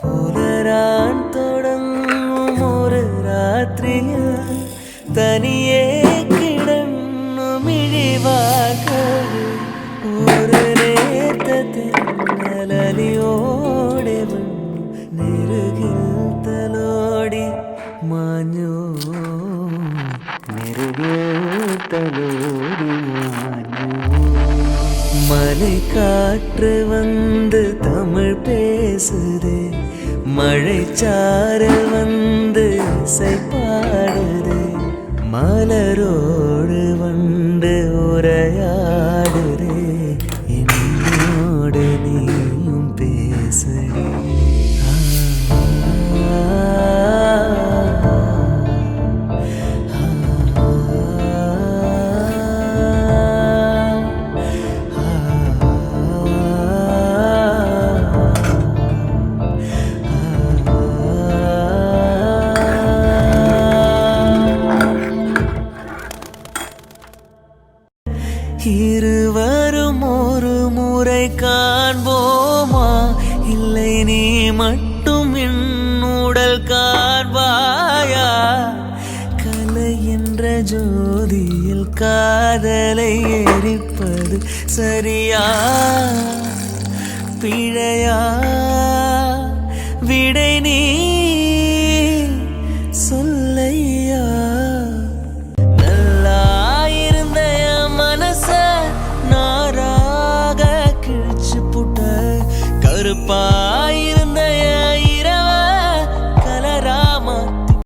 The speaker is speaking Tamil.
പുലരാൻ തുടങ്ങും ഒരു രാത്രിയ തനിയെ കിടന്നു മിഴിവാകൾ ഒരു നേർത്തലലിയോടെ നെരുകിൽ തലോടി മാഞ്ഞു തലോടി മാഞ്ഞു மலை காற்று வந்து தமிழ் பேசுதே மழைச்சாரல் வந்து இசை பாடுதே மலரோடு வந்து உரையாடுதே என்னோடு நீயும் பேசடி இருவரும் ஒரு முறை காண்போமா இல்லை நீ மட்டும் என்னுடல் காண்பாயா கலை என்ற ஜோதியில் காதலை எரிப்பது சரியா பிழையா விடை நீ